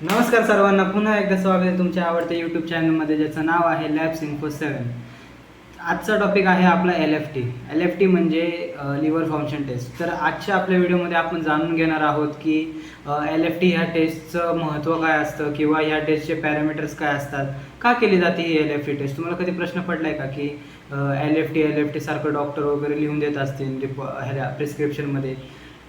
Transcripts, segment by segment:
नमस्कार सर्वांना, पुन्हा एकदा स्वागत आहे तुमच्या आवडत्या यूट्यूब चॅनलमध्ये, ज्याचं नाव आहे लॅब्स इन्फो 7. आजचा टॉपिक आहे आपला एल एफ टी म्हणजे लिव्हर फंक्शन टेस्ट. तर आजच्या आपल्या व्हिडिओमध्ये आपण जाणून घेणार आहोत की एल एफ टी ह्या टेस्टचं महत्त्व काय असतं किंवा ह्या टेस्टचे पॅरामीटर्स काय असतात, का केली जाते ही एल एफ टी टेस्ट. तुम्हाला कधी प्रश्न पडला आहे का की एल एफ टी सारखं डॉक्टर वगैरे लिहून देत असतील ह्या प्रिस्क्रिप्शनमध्ये.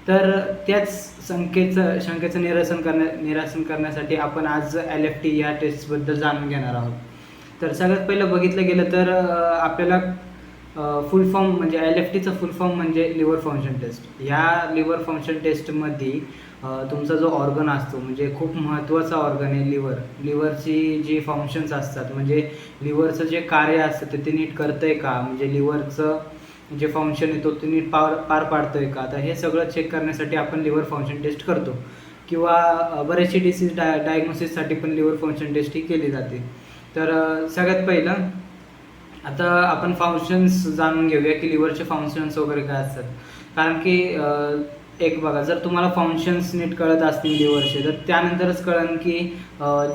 तर त्याच शंकेचं निरसन करण्यासाठी आपण आज एल एफ टी या टेस्टबद्दल जाणून घेणार आहोत. तर सगळ्यात पहिलं बघितलं गेलं तर आपल्याला फुल फॉर्म म्हणजे एल एफ टीचं फुल फॉर्म म्हणजे लिव्हर फंक्शन टेस्ट. ह्या लिव्हर फंक्शन टेस्टमध्ये तुमचा जो ऑर्गन असतो म्हणजे खूप महत्त्वाचा ऑर्गन आहे लिव्हरची जी फंक्शन्स असतात म्हणजे लिव्हरचं जे कार्य असतं ते नीट करतं आहे का, म्हणजे लिव्हरचं जे फंक्शन आहे तो नीट पार पाडतो आहे का. तर हे सगळं चेक करण्यासाठी आपण लिव्हर फंक्शन टेस्ट करतो किंवा बरेचसे डिसीज डायग्नोसिससाठी पण लिव्हर फंक्शन टेस्ट ही केली जाते. तर सगळ्यात पहिलं आता आपण फंक्शन्स जाणून घेऊया की लिव्हरचे फंक्शन्स वगैरे काय असतात. कारण की एक बघा, जर तुम्हाला फंक्शन्स नीट कळत असतील लिव्हरचे तर त्यानंतरच कळेल की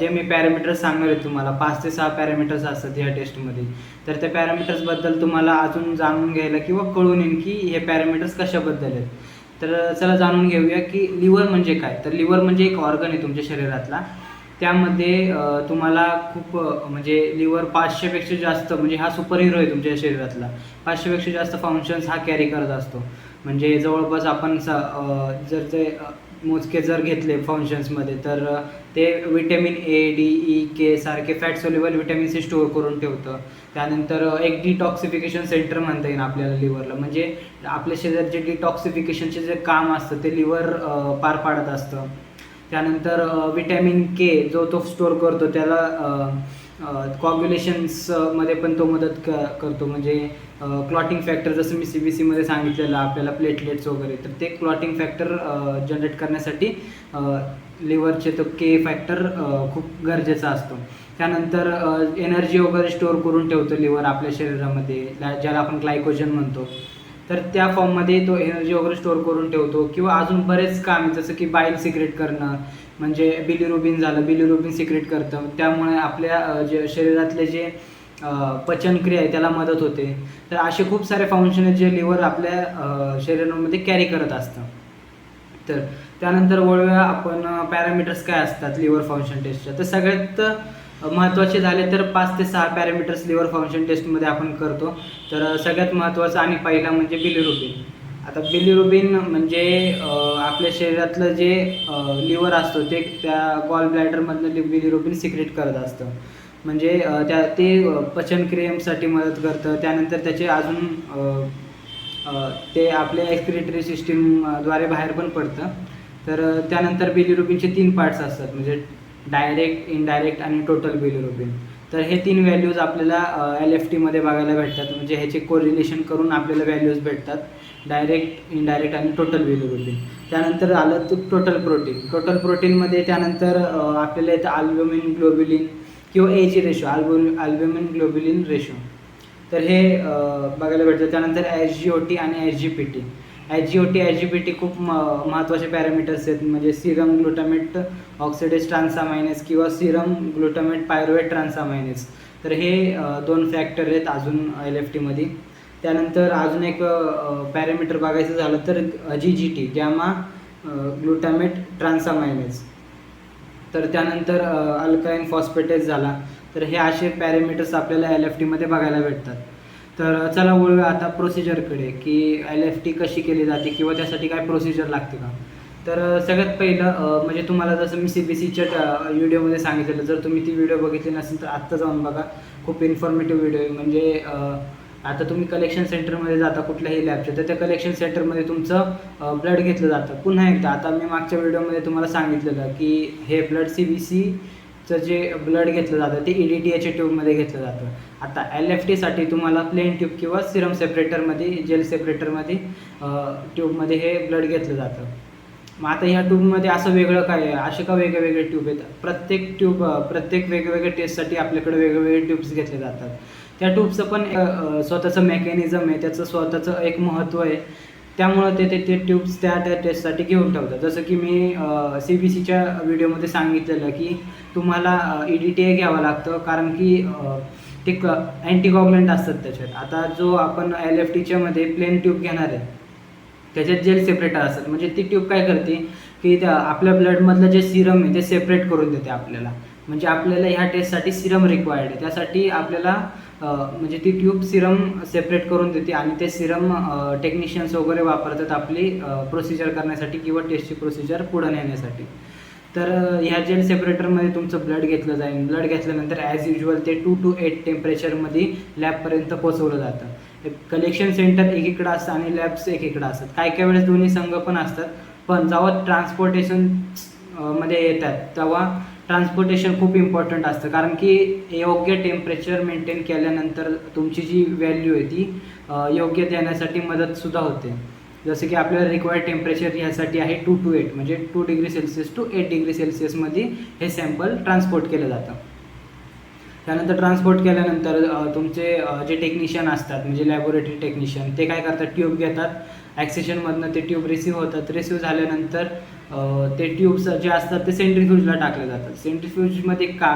जे मी पॅरामीटर्स सांगणार आहे तुम्हाला 5 ते 6 पॅरामीटर्स असतात ह्या टेस्टमध्ये. तर त्या पॅरामीटर्सबद्दल तुम्हाला अजून जाणून घ्यायला किंवा कळून येईल की हे पॅरामीटर्स कशाबद्दल आहेत. तर चला जाणून घेऊया की लिव्हर म्हणजे काय. तर लिव्हर म्हणजे एक ऑर्गन आहे तुमच्या शरीरातला. त्यामध्ये तुम्हाला खूप म्हणजे लिव्हर 500पेक्षा जास्त, म्हणजे हा सुपर हिरो आहे तुमच्या शरीरातला. 500पेक्षा जास्त फंक्शन्स हा कॅरी करत असतो. म्हणजे जवळपास आपण जर ते मोजके जर घेतले फंक्शन्समध्ये तर ते विटॅमिन ए, डी, ई, के सारखे फॅट सोल्युबल विटॅमिन्स स्टोअर करून ठेवतं. त्यानंतर एक डिटॉक्सिफिकेशन सेंटर म्हणता येईल आपल्याला लिव्हरला. म्हणजे आपल्या शरीरात जे डिटॉक्सिफिकेशनचे जे काम असतं ते लिव्हर पार पाडत असतं. त्यानंतर विटॅमिन के जो तो स्टोअर करतो त्याला कॉग्युलेशन्समध्ये पण तो मदत करतो. म्हणजे क्लॉटिंग फॅक्टर जसं मी CBCमध्ये सांगितलेलं आपल्याला प्लेटलेट्स वगैरे, तर ते क्लॉटिंग फॅक्टर जनरेट करण्यासाठी लिव्हरचे तो के फॅक्टर खूप गरजेचा असतो. त्यानंतर एनर्जी वगैरे स्टोअर करून ठेवतो लिव्हर आपल्या शरीरामध्ये, ज्याला आपण ग्लायकोजन म्हणतो. तर त्या फॉर्ममध्ये तो एनर्जी वगैरे स्टोअर करून ठेवतो. किंवा अजून बरेच काम जसं की बाईल सिक्रेट करणं, म्हणजे बिलिरुबिन झालं, बिलिरुबिन सिक्रेट करतं. त्यामुळे आपल्या जे शरीरातले जे पचनक्रिया आहे त्याला मदत होते. तर असे खूप सारे फंक्शन आहेत जे लिव्हर आपल्या शरीरामध्ये कॅरी करत असतं. तर त्यानंतर वळूया आपण पॅरामीटर्स काय असतात लिव्हर फंक्शन टेस्टच्या. तर सगळ्यात महत्त्वाचे झाले तर 5 ते 6 पॅरामीटर्स लिव्हर फंक्शन टेस्टमध्ये आपण करतो. तर सगळ्यात महत्त्वाचं आणि पहिला म्हणजे बिलिरुबिन. आता बिलिरुबिन म्हणजे आपल्या शरीरातलं जे लिव्हर असतो ते त्या गॉल ब्लॅडरमधनं बिलिरुबिन सिक्रेट करत असतं. म्हणजे ते पचनक्रियेसाठी मदत करतं. त्यानंतर त्याचे अजून ते आपल्या एक्सक्रिटरी सिस्टीमद्वारे बाहेर पण पडतं. तर त्यानंतर बिलिरुबिनचे 3 पार्ट्स असतात, म्हणजे डायरेक्ट, इनडायरेक्ट आणि टोटल बिलिरुबिन. तर हे 3 व्हॅल्यूज आपल्याला एल एफ टीमध्ये बघायला भेटतात. म्हणजे ह्याचे कोरिलेशन करून आपल्याला व्हॅल्यूज भेटतात, डायरेक्ट, इनडायरेक्ट आणि टोटल बिलिरुबिन. त्यानंतर आलं तर टोटल प्रोटीनमध्ये त्यानंतर आपल्याला येतं अल्ब्युमिन ग्लोब्युलिन किंवा ag ratio, albumin globulin ratio. तर हे बघायला भेटतं. त्यानंतर SGOT आणि SGPT. SGOT खूप महत्त्वाचे पॅरामीटर्स आहेत. म्हणजे सिरम ग्लुटामेट ऑक्सिडेज ट्रान्सामायनेज किंवा सिरम ग्लुटामेट पायरुवेट ट्रान्सामायनेज. तर हे 2 फॅक्टर आहेत अजून एल एफ टीमध्ये. त्यानंतर अजून एक पॅरामीटर बघायचं झालं तर GGT, गॅमा ग्लुटामेट ट्रान्सामायनेज. तर त्यानंतर अल्कालाइन फॉस्फेटेज झाला. तर हे असे पॅरामीटर्स आपल्याला एल एफ टीमध्ये बघायला भेटतात. तर चला वळूया आता प्रोसिजरकडे की एल एफ टी कशी केली जाते किंवा त्यासाठी काय प्रोसिजर लागते का. तर सगळ्यात पहिलं म्हणजे तुम्हाला जसं मी CBCच्या व्हिडिओमध्ये सांगितलेलं, जर तुम्ही ती व्हिडिओ बघितली नसेल तर आत्ता जाऊन बघा. खूप इन्फॉर्मेटिव्ह व्हिडिओ आहे. म्हणजे आता तुम्ही कलेक्शन सेंटरमध्ये जाता कुठल्याही लॅबच्या, तर त्या कलेक्शन सेंटरमध्ये तुमचं ब्लड घेतलं जातं. पुन्हा एकदा आता मी मागच्या व्हिडिओमध्ये तुम्हाला सांगितलेलं की हे ब्लड CBCचं जे ब्लड घेतलं जातं ते EDTA ट्यूबमध्ये घेतलं जातं. आता एल एफ टीसाठी तुम्हाला प्लेन ट्यूब किंवा सिरम सेपरेटरमध्ये, जेल सेपरेटरमध्ये ट्यूबमध्ये हे ब्लड घेतलं जातं. मग आता ह्या ट्यूबमध्ये असं वेगळं काय आहे, असे का वेगवेगळे ट्यूब आहेत. प्रत्येक वेगवेगळ्या टेस्टसाठी आपल्याकडे वेगवेगळे ट्यूब्स घेतले जातात. त्या ट्यूबचं पण स्वतःचं मेकॅनिझम आहे, त्याचं स्वतःचं एक महत्त्व आहे. त्यामुळं ते ट्यूब्स त्या टेस्टसाठी घेऊन ठेवतात. जसं की मी CBCच्या व्हिडिओमध्ये सांगितलेलं की तुम्हाला EDTA घ्यावं लागतं, कारण की ते अँटीकॉगुलंट असतात त्याच्यात. आता जो आपण LFTच्या मध्ये प्लेन ट्यूब घेणार आहे त्याच्यात जेल सेपरेटर असतात. म्हणजे ती ट्यूब काय करते की त्या आपल्या ब्लडमधलं जे सिरम आहे ते सेपरेट करून देते आपल्याला. म्हणजे आपल्याला ह्या टेस्टसाठी सिरम रिक्वायर्ड आहे, त्यासाठी आपल्याला म्हणजे ती ट्यूब सिरम सेपरेट करून देते आणि ते सिरम टेक्निशियन्स वगैरे वापरतात आपली प्रोसिजर करण्यासाठी किंवा टेस्टची प्रोसिजर पुढे नेण्यासाठी. तर ह्या जेल सेपरेटरमध्ये तुमचं ब्लड घेतलं जाईल. ब्लड घेतल्यानंतर ॲज युजल ते 2 to 8 टेम्परेचरमध्ये लॅबपर्यंत पोचवलं जातं. कलेक्शन सेंटर एकीकडं असतं आणि लॅब्स एकीकडं असतात. काही वेळेस दोन्ही संघ पण असतात, पण जेव्हा ट्रान्सपोर्टेशन मध्ये येतात तेव्हा ट्रान्सपोर्टेशन खूप इम्पॉर्टंट असतं, कारण की योग्य टेम्परेचर मेंटेन केल्यानंतर तुमची जी व्हॅल्यू आहे ती योग्य देण्यासाठी मदतसुद्धा होते. जसं की आपल्याला रिक्वायर्ड टेम्परेचर ह्यासाठी आहे 2 to 8, म्हणजे 2 डिग्री सेल्सिअस टू 8 डिग्री सेल्सिअसमध्ये हे सॅम्पल ट्रान्सपोर्ट केलं जातं. त्यानंतर ट्रान्सपोर्ट केल्यानंतर तुमचे जे टेक्निशियन असतात म्हणजे लॅबोरेटरी टेक्निशियन ते काय करतात, ट्यूब घेतात, ॲक्सेशनमधनं ते ट्यूब रिसीव्ह होतात. रिसीव्ह झाल्यानंतर ते ट्यूब्स जे असतात ते सेंट्रीफ्यूजला टाकले जातात. सेंट्रीफ्यूजमध्ये का,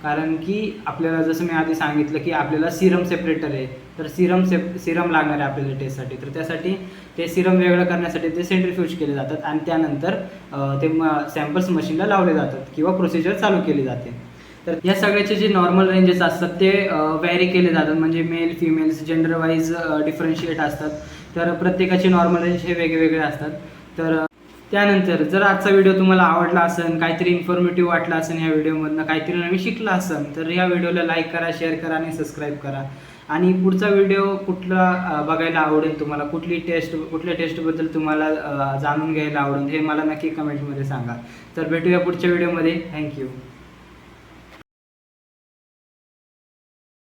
कारण की आपल्याला जसं मी आधी सांगितलं की आपल्याला सिरम सेपरेटर आहे, तर सिरम लागणार आहे आपल्याला टेस्टसाठी. तर त्यासाठी ते सिरम वेगळं करण्यासाठी ते सेंट्रीफ्यूज केले जातात आणि त्यानंतर ते सॅम्पल्स मशीनला लावले जातात किंवा प्रोसिजर चालू केली जाते. तर या सगळ्याचे जे नॉर्मल रेंजेस असतात ते व्हॅरी केले जातात, म्हणजे male females gender wise differentiate असतात. तर प्रत्येकाचे नॉर्मल रेंज हे वेगवेगळे असतात. तर त्यानंतर जर आजचा व्हिडिओ तुम्हाला आवडला असेल, काहीतरी इन्फॉर्मेटिव्ह वाटला असेल, ह्या व्हिडिओमधनं काहीतरी नवीन शिकला असेल, तर ह्या व्हिडिओला लाईक करा, शेअर करा आणि सबस्क्राईब करा. आणि पुढचा व्हिडिओ कुठला बघायला आवडेल तुम्हाला, कुठल्या टेस्टबद्दल तुम्हाला जाणून घ्यायला आवडेल हे मला नक्की कमेंटमध्ये सांगा. तर भेटूया पुढच्या व्हिडिओमध्ये. थँक्यू.